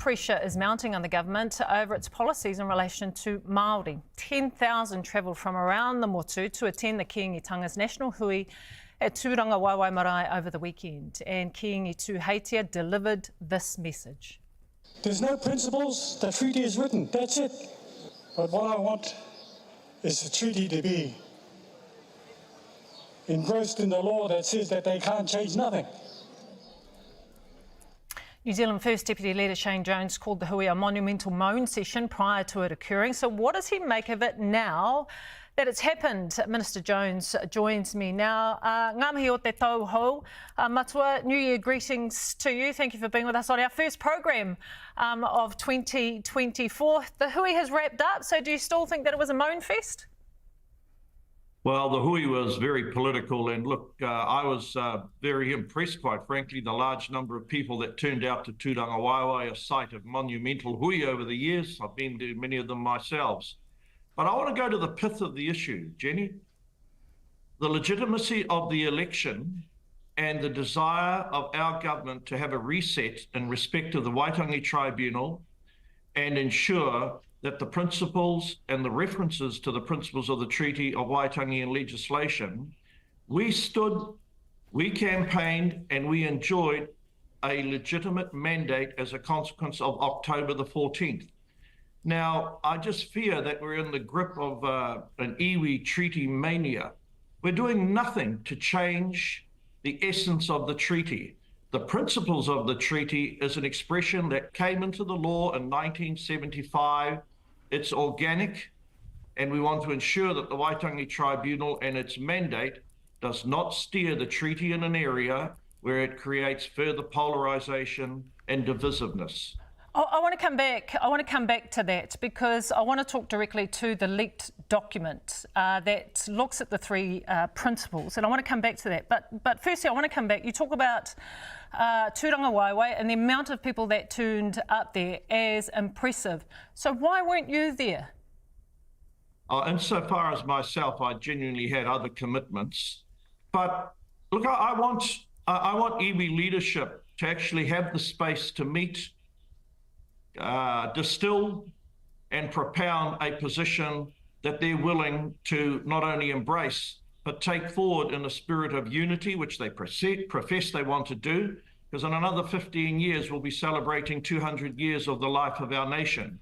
pressure is mounting on the government over its policies in relation to Māori. 10,000 travelled from around the motu to attend the Kiingitanga's national hui at Tūranga Waiwai Marae over the weekend. And Kiingi Tūheitia delivered this message. There's no principles, the treaty is written, that's it. But what I want is the treaty to be engrossed in the law that says that they can't change nothing. New Zealand First Deputy Leader Shane Jones called the hui a monumental moan session prior to it occurring. So what does he make of it now that it's happened? Minister Jones joins me now. Ngā mihi o te tau hou. Matua, New Year greetings to you. Thank you for being with us on our first program of 2024. The hui has wrapped up, so do you still think that it was a moan fest? Well, the hui was very political, and look, I was very impressed, quite frankly, the large number of people that turned out to Tūranga Waiwai, a site of monumental hui over the years. I've been to many of them myself. But I want to go to the pith of the issue, Jenny. The legitimacy of the election and the desire of our government to have a reset in respect of the Waitangi Tribunal and ensure that the principles and the references to the principles of the Treaty of Waitangi and legislation, we stood, we campaigned, and we enjoyed a legitimate mandate as a consequence of October the 14th. Now, I just fear that we're in the grip of an iwi treaty mania. We're doing nothing to change the essence of the treaty. The principles of the treaty is an expression that came into the law in 1975. It's organic, and we want to ensure that the Waitangi Tribunal and its mandate does not steer the treaty in an area where it creates further polarisation and divisiveness. I want to come back. I want to come back to that because I want to talk directly to the leaked document that looks at the three principles, and I want to come back to that. But firstly, I want to come back. You talk about Tūranga Waiwai and the amount of people that turned up there as impressive. So why weren't you there? Insofar as myself, I genuinely had other commitments. But look, I want iwi leadership to actually have the space to meet, distill and propound a position that they're willing to not only embrace, but take forward in a spirit of unity, which they profess they want to do, because in another 15 years, we'll be celebrating 200 years of the life of our nation.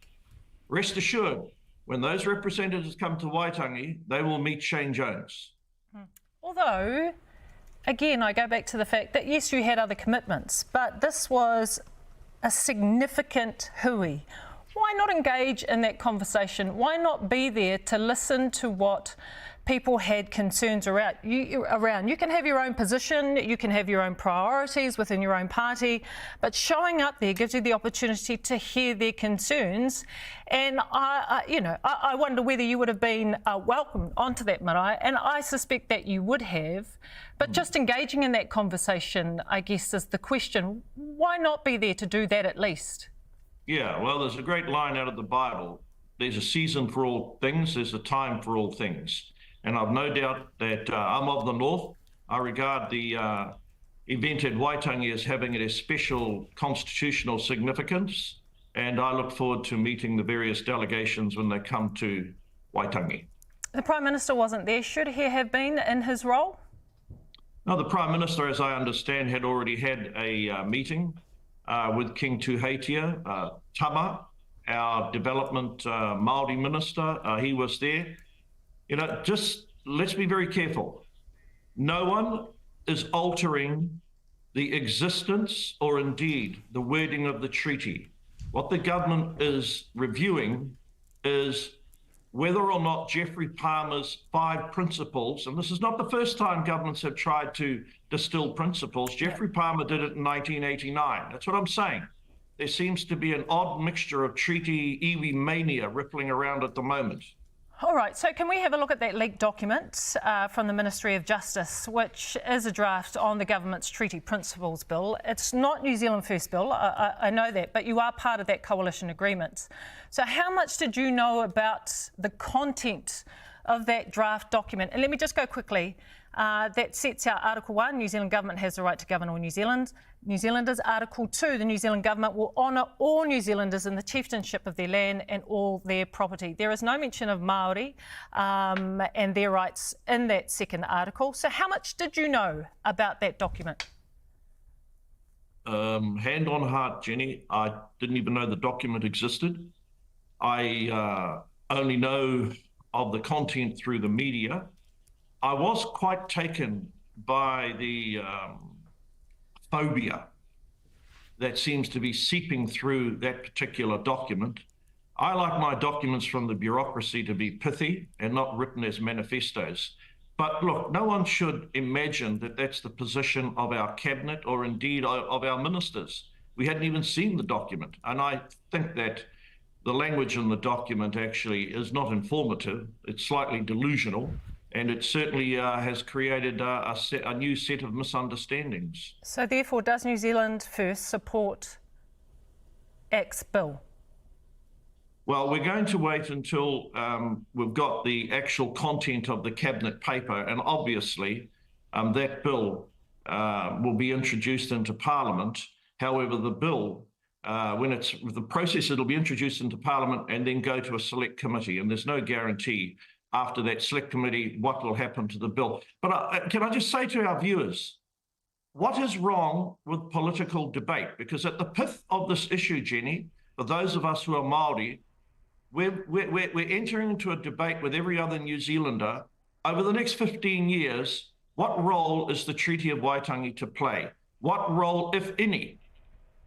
Rest assured, when those representatives come to Waitangi, they will meet Shane Jones. Although, again, I go back to the fact that, yes, you had other commitments, but this was a significant hui. Why not engage in that conversation? Why not be there to listen to what people had concerns around? You can have your own position, you can have your own priorities within your own party, but showing up there gives you the opportunity to hear their concerns. And I wonder whether you would have been welcomed onto that marae, and I suspect that you would have. But just engaging in that conversation, I guess, is the question. Why not be there to do that at least? Yeah, well, there's a great line out of the Bible. There's a season for all things, there's a time for all things. And I've no doubt that I'm of the North. I regard the event at Waitangi as having a special constitutional significance, and I look forward to meeting the various delegations when they come to Waitangi. The Prime Minister wasn't there. Should he have been in his role? No, the Prime Minister, as I understand, had already had a meeting with King Tūheitia. Tama, our development Māori minister, he was there. You know, just let's be very careful. No one is altering the existence or indeed the wording of the treaty. What the government is reviewing is whether or not Geoffrey Palmer's 5 principles, and this is not the first time governments have tried to distill principles. Geoffrey Palmer did it in 1989. That's what I'm saying. There seems to be an odd mixture of treaty iwi mania rippling around at the moment. All right, so can we have a look at that leaked document from the Ministry of Justice, which is a draft on the government's Treaty Principles Bill. It's not New Zealand First Bill, I know that, but you are part of that coalition agreement. So how much did you know about the content of that draft document? And let me just go quickly. That sets out Article 1, New Zealand Government has the right to govern all New Zealand. New Zealanders. Article 2, the New Zealand government will honour all New Zealanders in the chieftainship of their land and all their property. There is no mention of Māori and their rights in that second article. So how much did you know about that document? Hand on heart, Jenny, I didn't even know the document existed. I only know of the content through the media. I was quite taken by the phobia that seems to be seeping through that particular document. I like my documents from the bureaucracy to be pithy and not written as manifestos. But look, no one should imagine that that's the position of our cabinet or indeed of our ministers. We hadn't even seen the document. And I think that the language in the document actually is not informative. It's slightly delusional. And it certainly has created a new set of misunderstandings. So therefore, does New Zealand First support Act's bill? Well, we're going to wait until we've got the actual content of the cabinet paper, and obviously that bill will be introduced into Parliament. However, the bill, when it's the process, it'll be introduced into Parliament and then go to a select committee, and there's no guarantee after that select committee what will happen to the bill. But can I just say to our viewers, what is wrong with political debate? Because at the pith of this issue, Jenny, for those of us who are Māori, we're entering into a debate with every other New Zealander. Over the next 15 years, what role is the Treaty of Waitangi to play? What role, if any,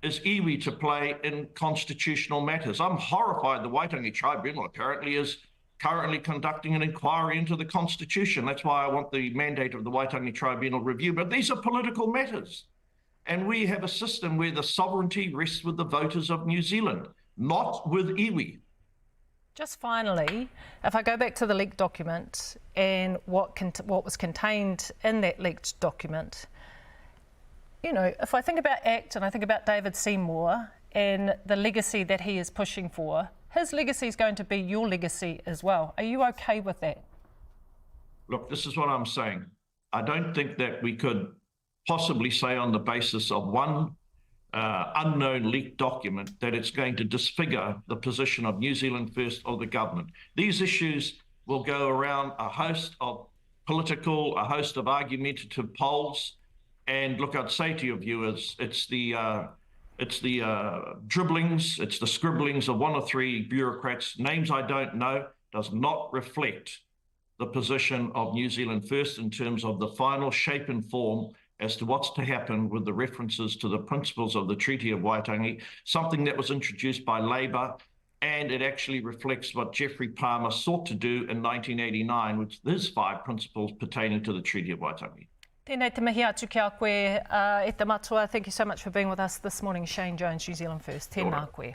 is iwi to play in constitutional matters? I'm horrified the Waitangi Tribunal apparently is currently conducting an inquiry into the Constitution. That's why I want the mandate of the Waitangi Tribunal review. But these are political matters. And we have a system where the sovereignty rests with the voters of New Zealand, not with iwi. Just finally, if I go back to the leaked document and what was contained in that leaked document, you know, if I think about ACT and I think about David Seymour and the legacy that he is pushing for, his legacy is going to be your legacy as well. Are you okay with that? Look, this is what I'm saying. I don't think that we could possibly say on the basis of one unknown leaked document that it's going to disfigure the position of New Zealand First or the government. These issues will go around a host of political, a host of argumentative polls. And look, I'd say to your viewers, it's the dribblings, it's the scribblings of one or three bureaucrats, names I don't know, does not reflect the position of New Zealand First in terms of the final shape and form as to what's to happen with the references to the principles of the Treaty of Waitangi, something that was introduced by Labour, and it actually reflects what Geoffrey Palmer sought to do in 1989, which is 5 principles pertaining to the Treaty of Waitangi. Tēnei te mihi atu ki a koe e te matua. Thank you so much for being with us this morning, Shane Jones, New Zealand First. Tēnā koe.